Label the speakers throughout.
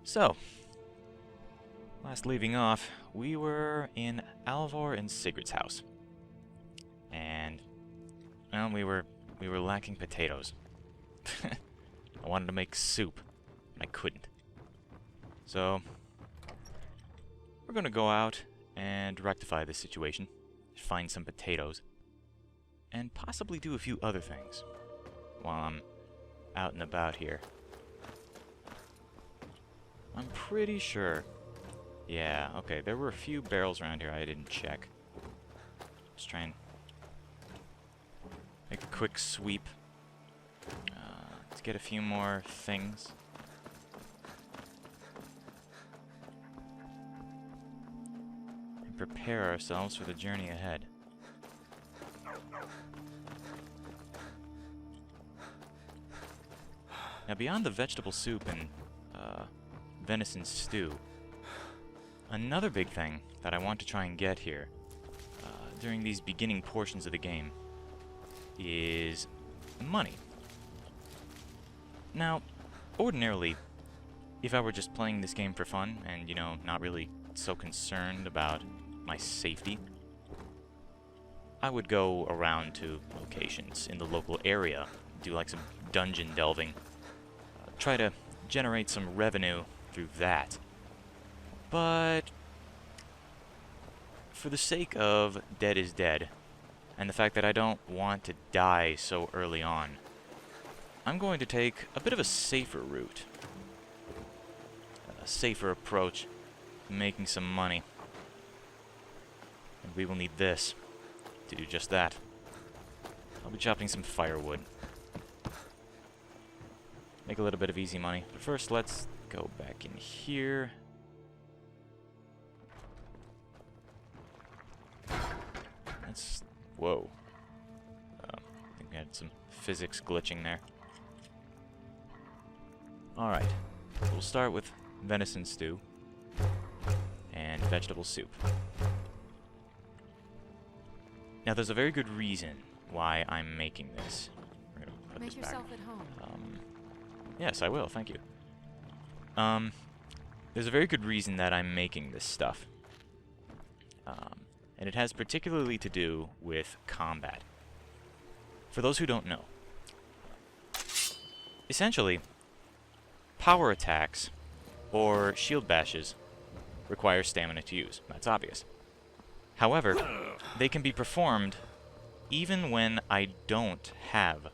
Speaker 1: So, last leaving off, we were in Alvor and Sigurd's house. And, well, we were lacking potatoes. I wanted to make soup, and I couldn't. So, we're gonna go out and rectify this situation, find some potatoes, and possibly do a few other things while I'm out and about here. I'm pretty sure. Yeah, okay, there were a few barrels around here I didn't check. Just try and make a quick sweep to get a few more things. And prepare ourselves for the journey ahead. Now, beyond the vegetable soup and venison stew, another big thing that I want to try and get here during these beginning portions of the game is money. Now, ordinarily, if I were just playing this game for fun and, you know, not really so concerned about my safety, I would go around to locations in the local area, do like some dungeon delving, try to generate some revenue through that. But for the sake of Dead is Dead, and the fact that I don't want to die so early on, I'm going to take a bit of a safer route. A safer approach to making some money. And we will need this to do just that. I'll be chopping some firewood. Make a little bit of easy money. But first, let's go back in here. That's... whoa. I think we had some physics glitching there. Alright. We'll start with venison stew and vegetable soup. Now, there's a very good reason why I'm making this. We're gonna put this back.
Speaker 2: Make yourself at home.
Speaker 1: Yes, I will. Thank you. There's a very good reason that I'm making this stuff. And it has particularly to do with combat. For those who don't know, essentially, power attacks or shield bashes require stamina to use. That's obvious. However, they can be performed even when I don't have,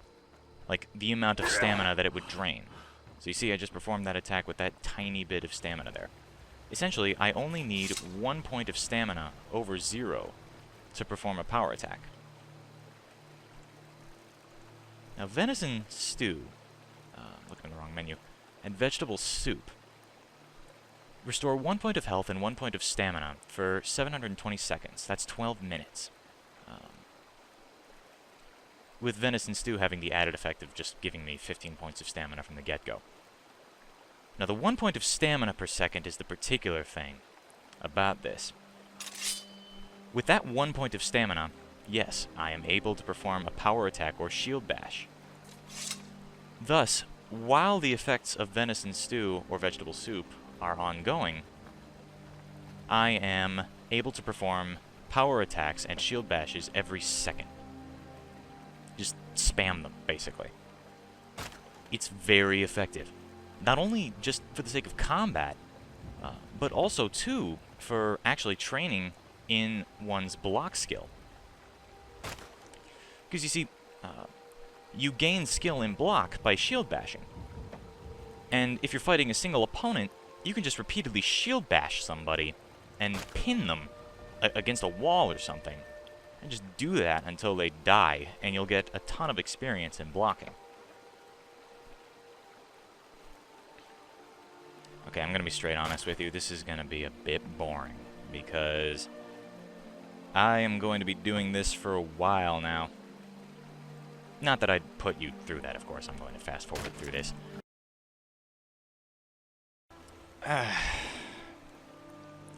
Speaker 1: like, the amount of stamina that it would drain. So you see, I just performed that attack with that tiny bit of stamina there. Essentially, I only need 1 point of stamina over 0 to perform a power attack. Now, venison stew, looking in the wrong menu, and vegetable soup restore 1 point of health and 1 point of stamina for 720 seconds. That's 12 minutes. With venison stew having the added effect of just giving me 15 points of stamina from the get-go. Now, the 1 point of stamina per second is the particular thing about this. With that 1 point of stamina, yes, I am able to perform a power attack or shield bash. Thus, while the effects of venison stew or vegetable soup are ongoing, I am able to perform power attacks and shield bashes every second. Just spam them, basically. It's very effective. Not only just for the sake of combat, but also, too, for actually training in one's block skill. Because you see, you gain skill in block by shield bashing. And if you're fighting a single opponent, you can just repeatedly shield bash somebody and pin them against a wall or something. And just do that until they die, and you'll get a ton of experience in blocking. Okay, I'm going to be straight honest with you. This is going to be a bit boring, because I am going to be doing this for a while now. Not that I'd put you through that, of course. I'm going to fast forward through this.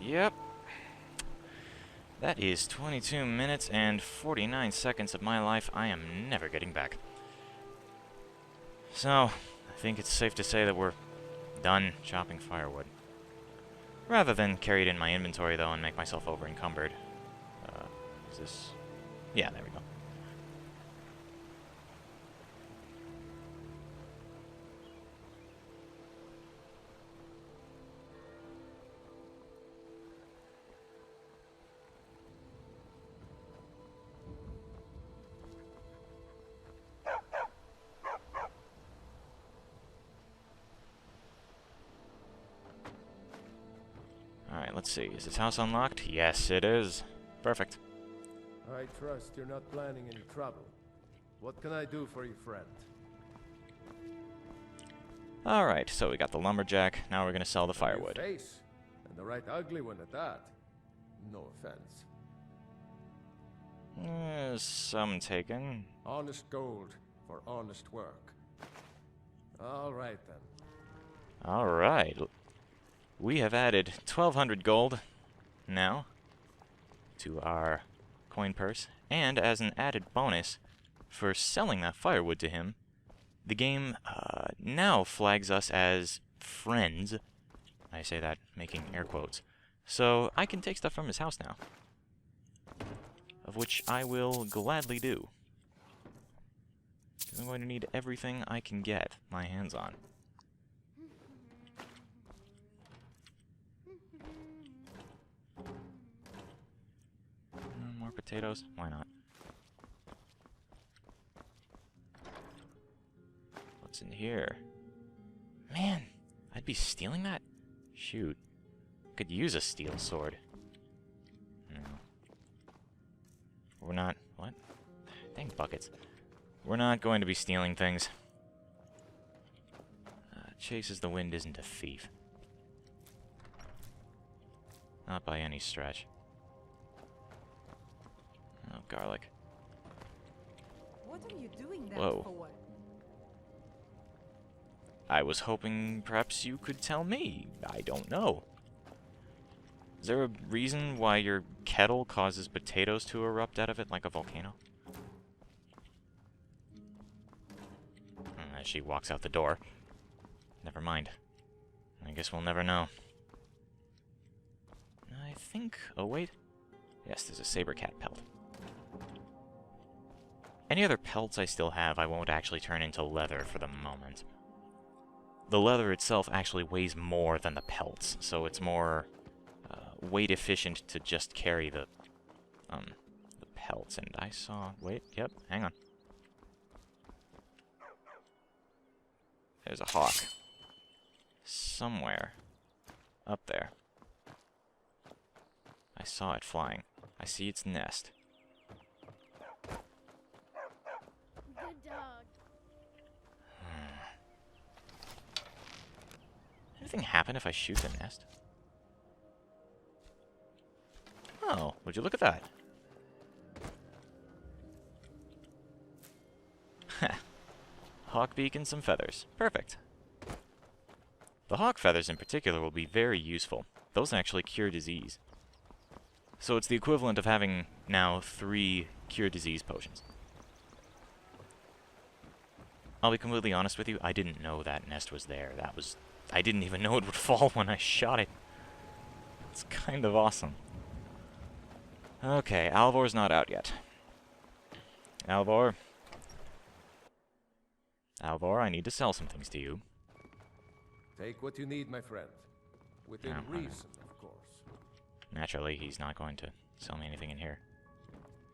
Speaker 1: Yep. That is 22 minutes and 49 seconds of my life I am never getting back. So, I think it's safe to say that we're Done chopping firewood. Rather than carry it in my inventory, though, and make myself over-encumbered. Is this... Yeah, there we go. Alright, let's see. Is this house unlocked? Yes, it is. Perfect.
Speaker 2: I trust you're not planning any trouble. What can I do for you, friend?
Speaker 1: Alright, so we got the lumberjack. Now we're gonna sell the firewood.
Speaker 2: Your face, and the right ugly one at that. No offense.
Speaker 1: Some taken.
Speaker 2: Honest gold for honest work. All right then.
Speaker 1: Alright. We have added 1,200 gold now to our coin purse, and as an added bonus for selling that firewood to him, the game now flags us as friends. I say that making air quotes. So I can take stuff from his house now, of which I will gladly do. I'm going to need everything I can get my hands on. More potatoes? Why not? What's in here? Man, I'd be stealing that? Shoot. Could use a steel sword. No. We're not... What? Dang buckets. We're not going to be stealing things. Chases the Wind isn't a thief. Not by any stretch. Oh, garlic.
Speaker 3: What are you doing that
Speaker 1: Whoa.
Speaker 3: for?
Speaker 1: I was hoping perhaps you could tell me. I don't know. Is there a reason why your kettle causes potatoes to erupt out of it like a volcano? As she walks out the door. Never mind. I guess we'll never know. I think... Oh, wait. Yes, there's a saber cat pelt. Any other pelts I still have, I won't actually turn into leather for the moment. The leather itself actually weighs more than the pelts, so it's more weight efficient to just carry the pelts. And I saw... Wait, yep, hang on. There's a hawk. Somewhere. Up there. I saw it flying. I see its nest.
Speaker 4: Good dog.
Speaker 1: Anything happen if I shoot the nest? Oh, would you look at that? Hawk beak and some feathers. Perfect. The hawk feathers in particular will be very useful. Those actually cure disease. So it's the equivalent of having now 3 cure disease potions. I'll be completely honest with you, I didn't know that nest was there. I didn't even know it would fall when I shot it. It's kind of awesome. Okay, Alvor's not out yet. Alvor, I need to sell some things to you.
Speaker 2: Take what you need, my friend. Within
Speaker 1: No,
Speaker 2: reason, of course.
Speaker 1: Naturally, he's not going to sell me anything in here.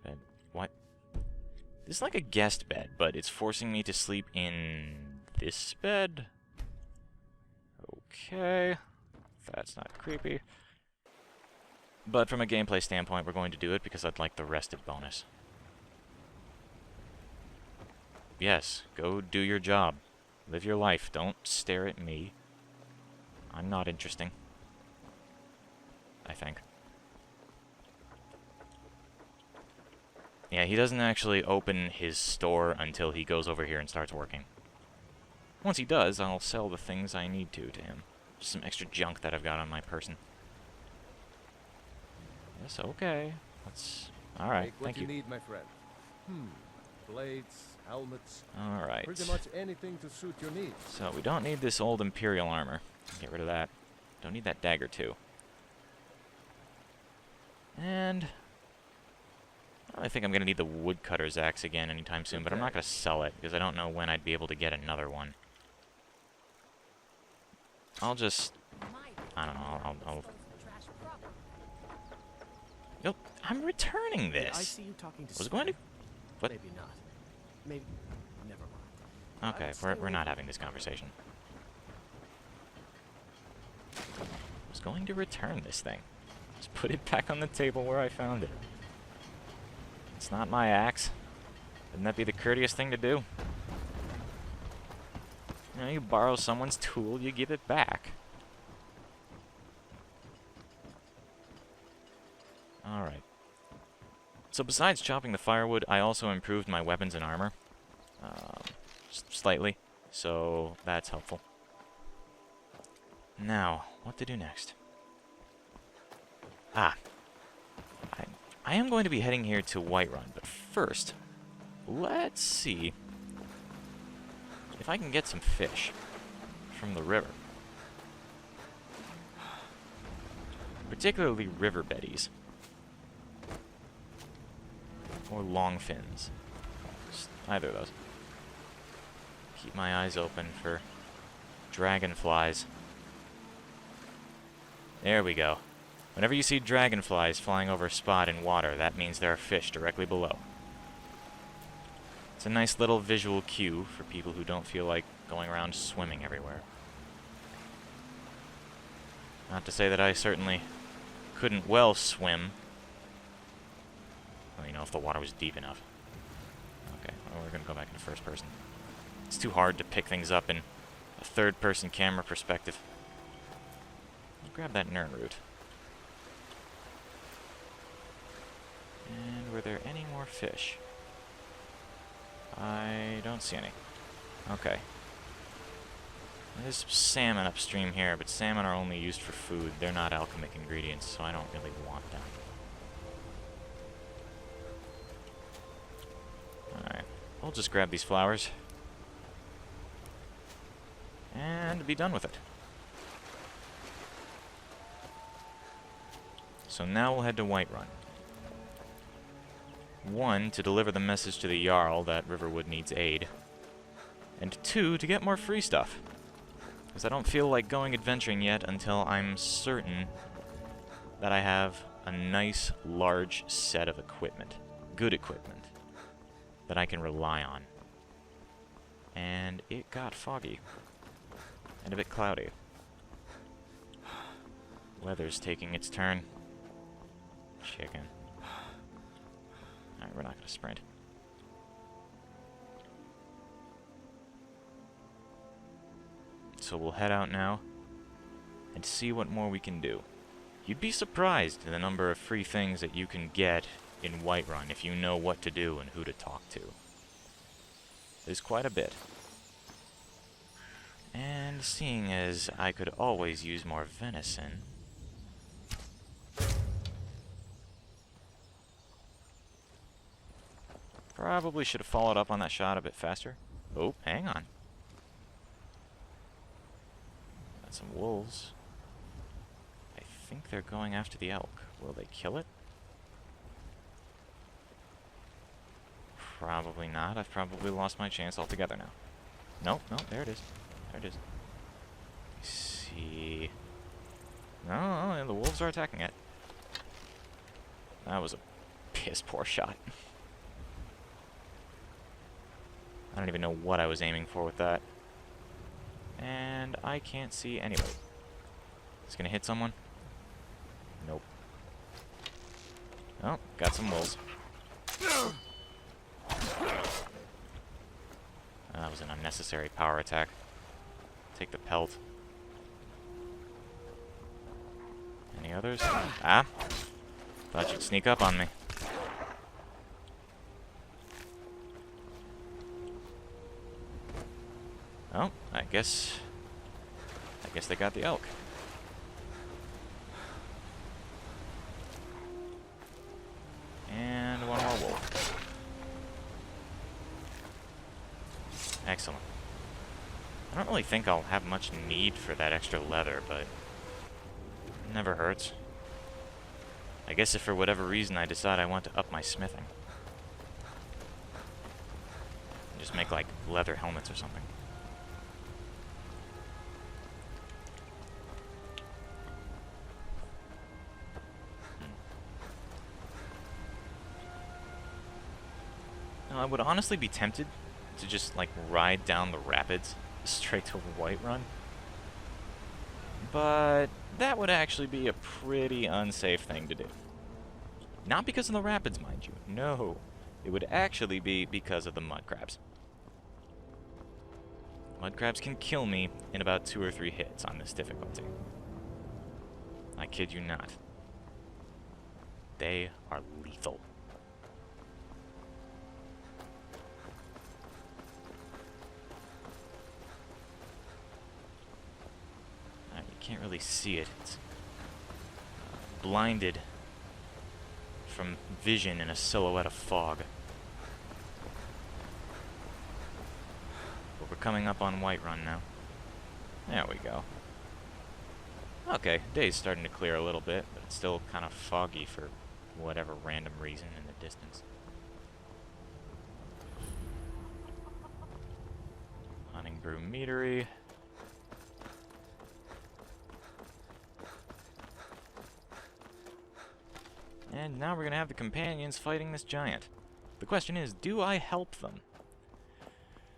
Speaker 1: But what? This is like a guest bed, but it's forcing me to sleep in this bed? Okay. That's not creepy. But from a gameplay standpoint, we're going to do it because I'd like the rested bonus. Yes, go do your job. Live your life. Don't stare at me. I'm not interesting. I think. Yeah, he doesn't actually open his store until he goes over here and starts working. Once he does, I'll sell the things I need to him. Just some extra junk that I've got on my person. Yes, okay. That's... Alright, thank you.
Speaker 2: Take what you need, my friend. Blades, helmets.
Speaker 1: Alright.
Speaker 2: Pretty much anything to suit your needs.
Speaker 1: So, we don't need this old Imperial armor. Get rid of that. Don't need that dagger, too. And I think I'm going to need the woodcutter's axe again anytime soon, but I'm not going to sell it, because I don't know when I'd be able to get another one. I'll just... I don't know, I'll... Yo, I'm returning this!
Speaker 5: I see you talking to
Speaker 1: Was going to... What?
Speaker 5: Maybe not. Maybe... Never mind.
Speaker 1: Okay, we're not having this conversation. I was going to return this thing. Just put it back on the table where I found it. It's not my axe. Wouldn't that be the courteous thing to do? You know, you borrow someone's tool, you give it back. Alright. So besides chopping the firewood, I also improved my weapons and armor. Slightly. So that's helpful. Now, what to do next? I am going to be heading here to Whiterun, but first, let's see if I can get some fish from the river. Particularly river betties. Or longfins. Just either of those. Keep my eyes open for dragonflies. There we go. Whenever you see dragonflies flying over a spot in water, that means there are fish directly below. It's a nice little visual cue for people who don't feel like going around swimming everywhere. Not to say that I certainly couldn't well swim. Well, you know, if the water was deep enough. Okay, well, we're going to go back into first person. It's too hard to pick things up in a third-person camera perspective. I'll grab that nerd root. And were there any more fish? I don't see any. Okay. There's salmon upstream here, but salmon are only used for food. They're not alchemic ingredients, so I don't really want them. Alright. I'll just grab these flowers. And be done with it. So now we'll head to Whiterun. 1, to deliver the message to the Jarl that Riverwood needs aid. And 2, to get more free stuff. Because I don't feel like going adventuring yet until I'm certain that I have a nice, large set of equipment. Good equipment. That I can rely on. And it got foggy. And a bit cloudy. Weather's taking its turn. Chicken. Alright, we're not going to sprint. So we'll head out now and see what more we can do. You'd be surprised at the number of free things that you can get in Whiterun if you know what to do and who to talk to. There's quite a bit. And seeing as I could always use more venison... Probably should have followed up on that shot a bit faster. Oh, hang on. Got some wolves. I think they're going after the elk. Will they kill it? Probably not. I've probably lost my chance altogether now. Nope, no, there it is. There it is. Let's see. No, the wolves are attacking it. That was a piss poor shot. I don't even know what I was aiming for with that. And I can't see anybody. It's gonna hit someone? Nope. Oh, got some wolves. That was an unnecessary power attack. Take the pelt. Any others? Ah! Thought you'd sneak up on me. Oh, I guess they got the elk. And one more wolf. Excellent. I don't really think I'll have much need for that extra leather, but it never hurts. I guess if for whatever reason I decide I want to up my smithing. Just make like leather helmets or something. Now, I would honestly be tempted to just like ride down the rapids straight to Whiterun. But that would actually be a pretty unsafe thing to do. Not because of the rapids, mind you. No. It would actually be because of the mud crabs. Mud crabs can kill me in about 2 or 3 hits on this difficulty. I kid you not. They are lethal. You can't really see it. It's blinded from vision in a silhouette of fog. But we're coming up on Whiterun now. There we go. Okay, day's starting to clear a little bit, but it's still kind of foggy for whatever random reason in the distance. Hunting Brew Meadery. And now we're going to have the companions fighting this giant. The question is, do I help them?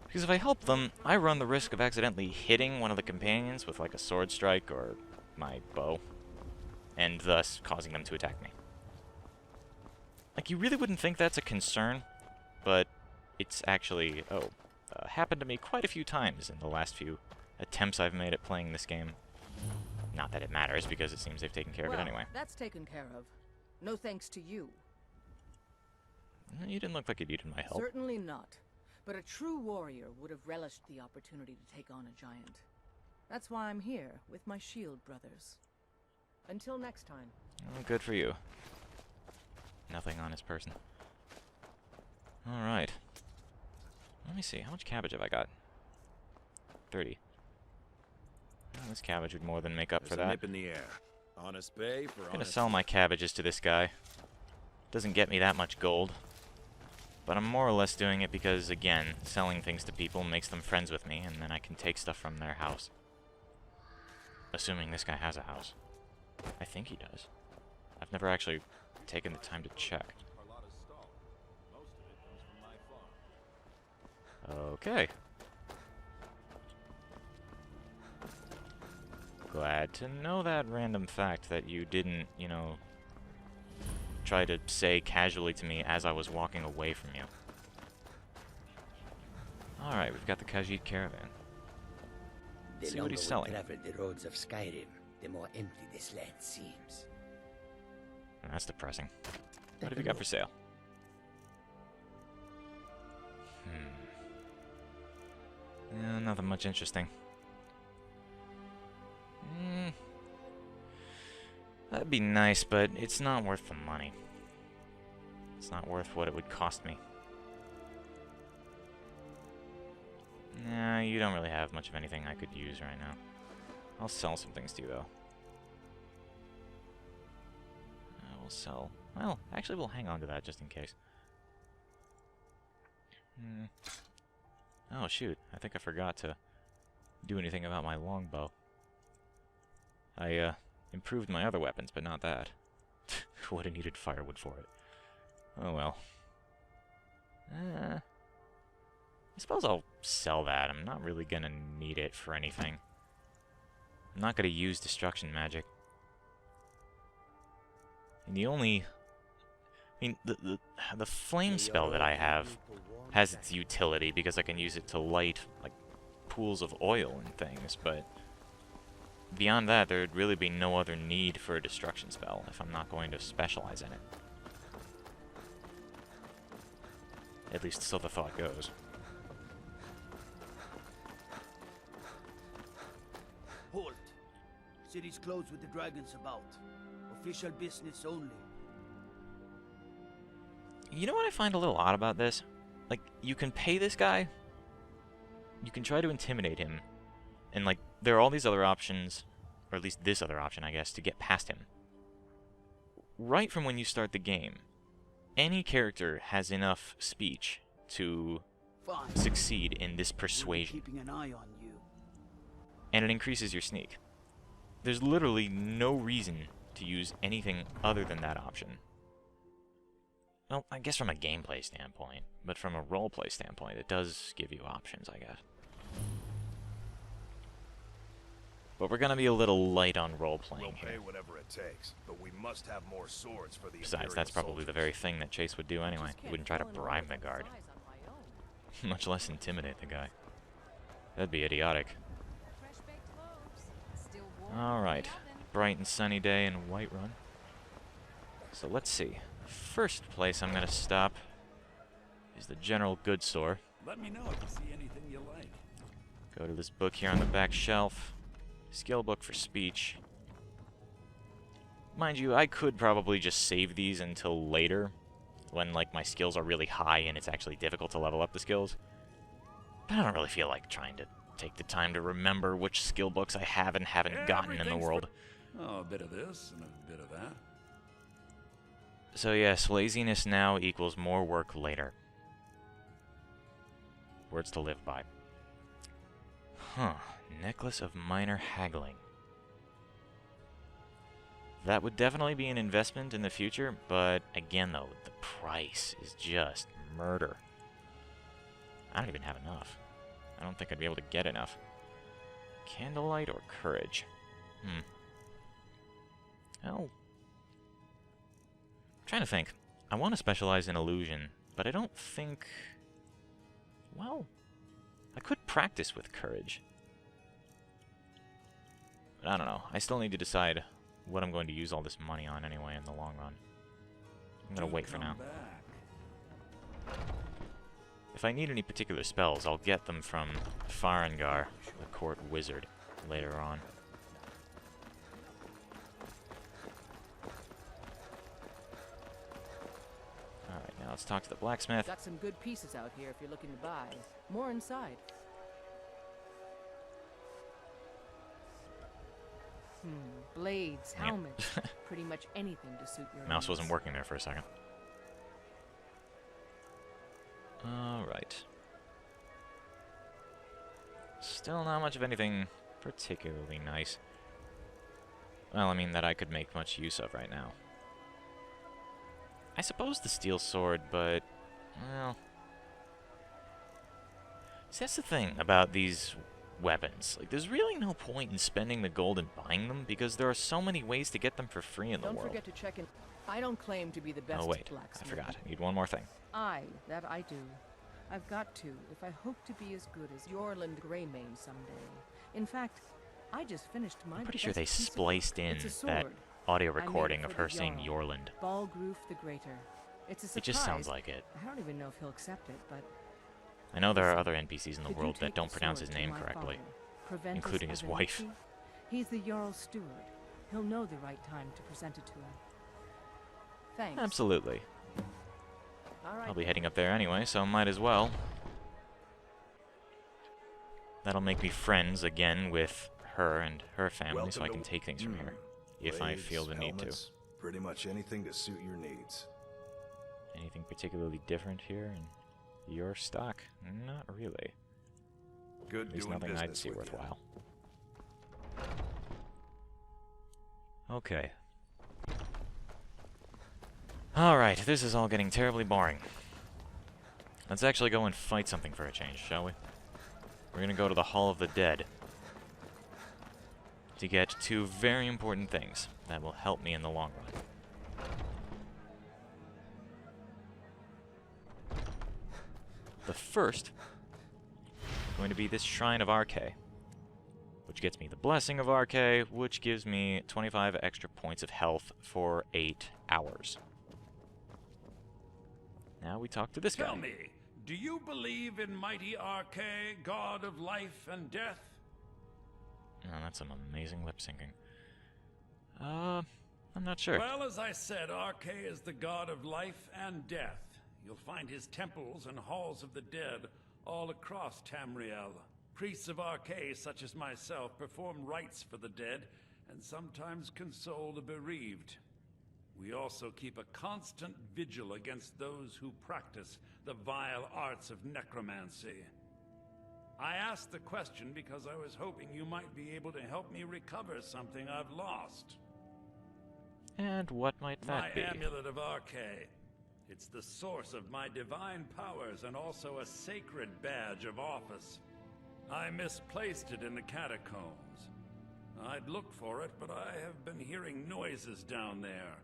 Speaker 1: Because if I help them, I run the risk of accidentally hitting one of the companions with like a sword strike or my bow, and thus causing them to attack me. Like, you really wouldn't think that's a concern, but it's actually, happened to me quite a few times in the last few attempts I've made at playing this game. Not that it matters, because it seems they've taken care of it anyway.
Speaker 3: That's taken care of. No thanks to you.
Speaker 1: You didn't look like you needed my help.
Speaker 3: Certainly not. But a true warrior would have relished the opportunity to take on a giant. That's why I'm here, with my shield brothers. Until next time.
Speaker 1: Oh, good for you. Nothing on his person. Alright. Let me see, how much cabbage have I got? 30. Well, this cabbage would more than make up for that.
Speaker 6: Nip in the air. Honest pay for
Speaker 1: I'm gonna sell my cabbages to this guy. Doesn't get me that much gold. But I'm more or less doing it because, again, selling things to people makes them friends with me, and then I can take stuff from their house. Assuming this guy has a house. I think he does. I've never actually taken the time to check. Okay. Glad to know that random fact that you didn't, you know, try to say casually to me as I was walking away from you. Alright, we've got the Khajiit caravan. Let's see what he's selling.
Speaker 7: The longer we travel the roads of Skyrim, the more empty this land seems.
Speaker 1: That's depressing. What have you got for sale? Yeah, nothing much interesting. That'd be nice, but it's not worth the money. It's not worth what it would cost me. Nah, you don't really have much of anything I could use right now. I'll sell some things to you, though. We'll sell... Well, actually, we'll hang on to that just in case. Oh, shoot. I think I forgot to do anything about my longbow. I, improved my other weapons, but not that. Would have needed firewood for it. Oh well. I suppose I'll sell that. I'm not really gonna need it for anything. I'm not gonna use destruction magic. And the only... I mean, the flame spell that I have has its utility because I can use it to light, like, pools of oil and things, but... Beyond that, there would really be no other need for a destruction spell if I'm not going to specialize in it. At least so the thought goes.
Speaker 7: Halt! City's closed with the dragons about. Official business only.
Speaker 1: You know what I find a little odd about this? Like, you can pay this guy, you can try to intimidate him, And, like, there are all these other options, or at least this other option, I guess, to get past him. Right from when you start the game, any character has enough speech to
Speaker 7: Fine.
Speaker 1: succeed in this
Speaker 7: We'll be
Speaker 1: persuasion.
Speaker 7: keeping an eye on you.
Speaker 1: And it increases your sneak. There's literally no reason to use anything other than that option. Well, I guess from a gameplay standpoint, but from a roleplay standpoint, it does give you options, I guess. But we're gonna be a little light on role-playing
Speaker 6: We'll
Speaker 1: here.
Speaker 6: pay whatever it takes, but we must have more swords for the
Speaker 1: Besides, that's probably the very thing that Chase would do anyway. He wouldn't try to bribe the guard, much less intimidate the guy. That'd be idiotic. Alright, bright and sunny day in Whiterun. So let's see. First place I'm gonna stop is the general goods store.
Speaker 8: Let me know if you see anything you like.
Speaker 1: Go to this book here on the back shelf. Skill book for speech. Mind you, I could probably just save these until later, when like my skills are really high and it's actually difficult to level up the skills. But I don't really feel like trying to take the time to remember which skill books I have and haven't gotten in the
Speaker 8: Everything's
Speaker 1: world.
Speaker 8: Oh, a bit of this and a bit of that.
Speaker 1: So yes, laziness now equals more work later. Words to live by. Huh. Necklace of Minor Haggling. That would definitely be an investment in the future, but again though, the price is just murder. I don't even have enough. I don't think I'd be able to get enough. Candlelight or courage? Well, I'm trying to think. I want to specialize in illusion, but I don't think... Well, I could practice with courage. But I don't know. I still need to decide what I'm going to use all this money on anyway in the long run. I'm going to wait for now. If I need any particular spells, I'll get them from Falskaar, the court wizard, later on. Alright, now let's talk to the blacksmith.
Speaker 3: Got some good pieces out here if you're looking to buy. More inside. Blades,
Speaker 1: Yep.
Speaker 3: helmets, pretty much anything to suit your
Speaker 1: Mouse wasn't
Speaker 3: needs.
Speaker 1: working there for a second. Alright. Still not much of anything particularly nice. Well, I mean, that I could make much use of right now. I suppose the steel sword, but... well... See, that's the thing about these weapons. Like, there's really no point in spending the gold and buying them, because there are so many ways to get them for free in the
Speaker 3: Don't
Speaker 1: world.
Speaker 3: forget to check in. I don't claim to be the best
Speaker 1: Oh wait, I
Speaker 3: blacksmith.
Speaker 1: forgot. I need one more thing.
Speaker 3: That I do. I've got to, if I hope to be as good as Yorland Greymane someday. In fact, I just finished my
Speaker 1: I'm pretty sure they
Speaker 3: best piece of
Speaker 1: spliced
Speaker 3: work.
Speaker 1: in
Speaker 3: It's a
Speaker 1: that
Speaker 3: sword.
Speaker 1: audio
Speaker 3: I made it
Speaker 1: recording
Speaker 3: for
Speaker 1: of
Speaker 3: the
Speaker 1: her saying
Speaker 3: Jarl.
Speaker 1: Yorland.
Speaker 3: Balgroof the Greater. It's a surprise.
Speaker 1: It just sounds like it.
Speaker 3: I don't even know if he'll accept it, but
Speaker 1: I know there are
Speaker 3: Listen,
Speaker 1: other NPCs in the
Speaker 3: could you
Speaker 1: world
Speaker 3: take
Speaker 1: that don't
Speaker 3: the
Speaker 1: pronounce
Speaker 3: sword
Speaker 1: his
Speaker 3: to
Speaker 1: name
Speaker 3: my
Speaker 1: correctly.
Speaker 3: father? Preventus
Speaker 1: including his wife.
Speaker 3: Avenuti? He's the Jarl's steward. He'll know the right time to present it to him. Thanks.
Speaker 1: Absolutely.
Speaker 3: All right.
Speaker 1: I'll be heading up there anyway, so might as well. That'll make me friends again with her and her family, so I can take things from here, if I feel the need to.
Speaker 6: helmets, pretty much anything to suit your needs.
Speaker 1: Anything particularly different here in your stock? Not really.
Speaker 6: Good
Speaker 1: At least
Speaker 6: doing
Speaker 1: nothing I'd
Speaker 6: business
Speaker 1: see
Speaker 6: with you.
Speaker 1: worthwhile. Okay. Alright, this is all getting terribly boring. Let's actually go and fight something for a change, shall we? We're gonna go to the Hall of the Dead to get two very important things that will help me in the long run. The first is going to be this Shrine of Arkay, which gets me the Blessing of Arkay, which gives me 25 extra points of health for 8 hours. Now we talk to this guy.
Speaker 8: Tell me, do you believe in mighty Arkay, god of life and death?
Speaker 1: Oh, that's some amazing lip syncing. I'm not sure.
Speaker 8: Well, as I said, Arkay is the god of life and death. You'll find his temples and halls of the dead all across Tamriel, Priests of Archay, such as myself, perform rites for the dead and sometimes console the bereaved. We also keep a constant vigil against those who practice the vile arts of necromancy. I asked the question because I was hoping you might be able to help me recover something I've lost.
Speaker 1: And what might that be?
Speaker 8: My Amulet of Archay. It's the source of my divine powers and also a sacred badge of office. I misplaced it in the catacombs. I'd look for it, but I have been hearing noises down there.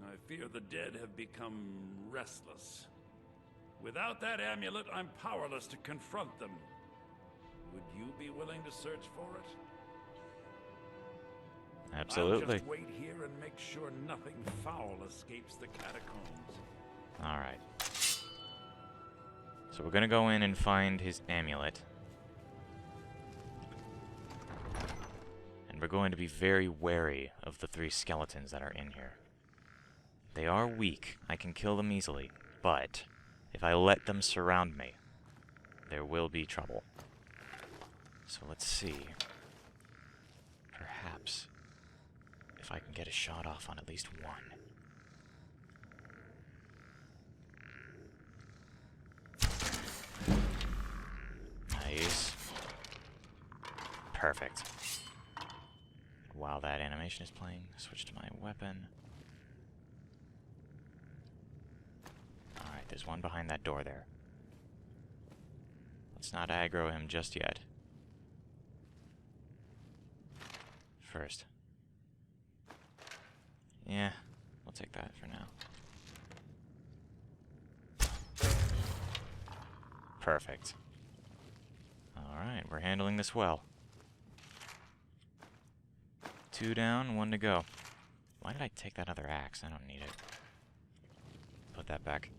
Speaker 8: I fear the dead have become restless. Without that amulet, I'm powerless to confront them. Would you be willing to search for it?
Speaker 1: Absolutely.
Speaker 8: I'll just wait here and make sure nothing foul escapes the catacombs.
Speaker 1: Alright. So we're gonna go in and find his amulet. And we're going to be very wary of the 3 skeletons that are in here. They are weak. I can kill them easily. But if I let them surround me, there will be trouble. So let's see. Perhaps if I can get a shot off on at least one. Nice. Perfect. While that animation is playing, switch to my weapon. Alright, there's one behind that door there. Let's not aggro him just yet. First. Yeah, we'll take that for now. Perfect. Alright, we're handling this well. 2 down, 1 to go. Why did I take that other axe? I don't need it. Put that back.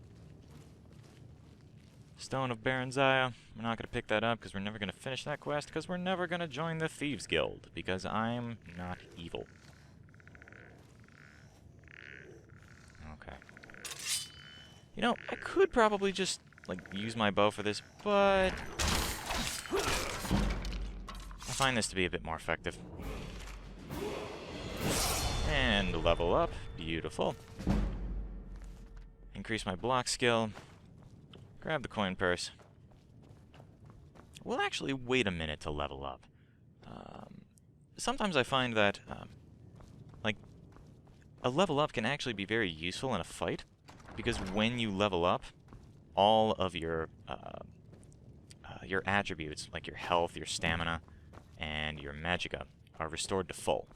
Speaker 1: Stone of Baronziah. We're not going to pick that up because we're never going to finish that quest because we're never going to join the Thieves Guild because I'm not evil. Okay. You know, I could probably just, like, use my bow for this, but I find this to be a bit more effective. And level up. Beautiful. Increase my block skill. Grab the coin purse. We'll actually wait a minute to level up. Sometimes I find that, like, a level up can actually be very useful in a fight, because when you level up, all of your attributes, like your health, your stamina, and your magicka, are restored to full.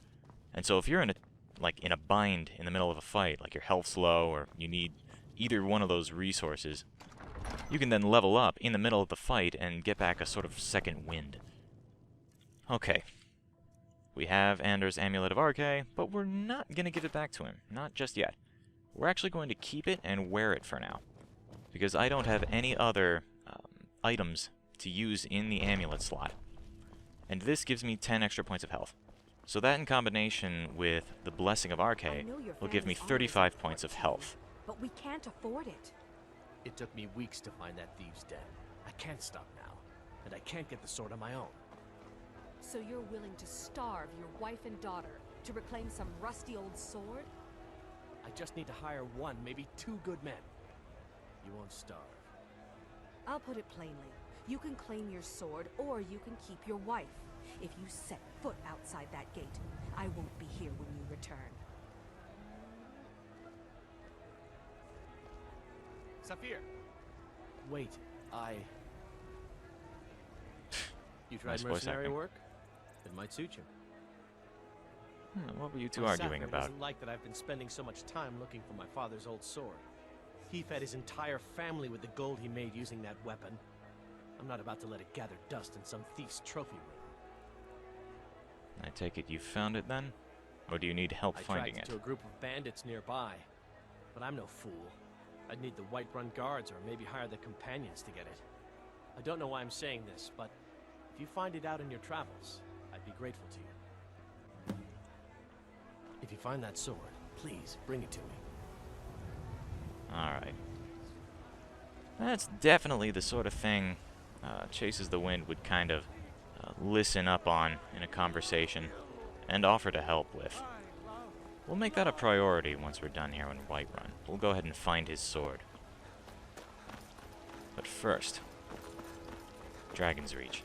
Speaker 1: And so if you're in a bind in the middle of a fight, like your health's low, or you need either one of those resources, you can then level up in the middle of the fight and get back a sort of second wind. Okay. We have Ander's Amulet of Archay, but we're not going to give it back to him. Not just yet. We're actually going to keep it and wear it for now. Because I don't have any other items to use in the amulet slot. And this gives me 10 extra points of health. So that in combination with the Blessing of Archay will give me 35 points of health.
Speaker 9: But we can't afford it.
Speaker 5: It took me weeks to find that thieves' den. I can't stop now, and I can't get the sword on my own.
Speaker 9: So you're willing to starve your wife and daughter to reclaim some rusty old sword?
Speaker 5: I just need to hire 1, maybe 2 good men. You won't starve.
Speaker 9: I'll put it plainly. You can claim your sword, or you can keep your wife. If you set foot outside that gate, I won't be here when you return.
Speaker 5: Saphir! Wait, You tried
Speaker 1: Nice voice
Speaker 5: mercenary
Speaker 1: acting.
Speaker 5: work? It might suit you.
Speaker 1: What were you two
Speaker 5: My
Speaker 1: arguing
Speaker 5: Saphir
Speaker 1: about?
Speaker 5: doesn't like that I've been spending so much time looking for my father's old sword. He fed his entire family with the gold he made using that weapon. I'm not about to let it gather dust in some thief's trophy room.
Speaker 1: I take it you found it then? Or do you need help finding
Speaker 5: I
Speaker 1: it?
Speaker 5: tracked it to a group of bandits nearby, but I'm no fool. I'd need the Whiterun guards or maybe hire the companions to get it. I don't know why I'm saying this, but if you find it out in your travels, I'd be grateful to you. If you find that sword, please bring it to me.
Speaker 1: Alright. That's definitely the sort of thing Chases the Wind would kind of listen up on in a conversation and offer to help with. We'll make that a priority once we're done here in Whiterun. We'll go ahead and find his sword. But first, Dragon's Reach.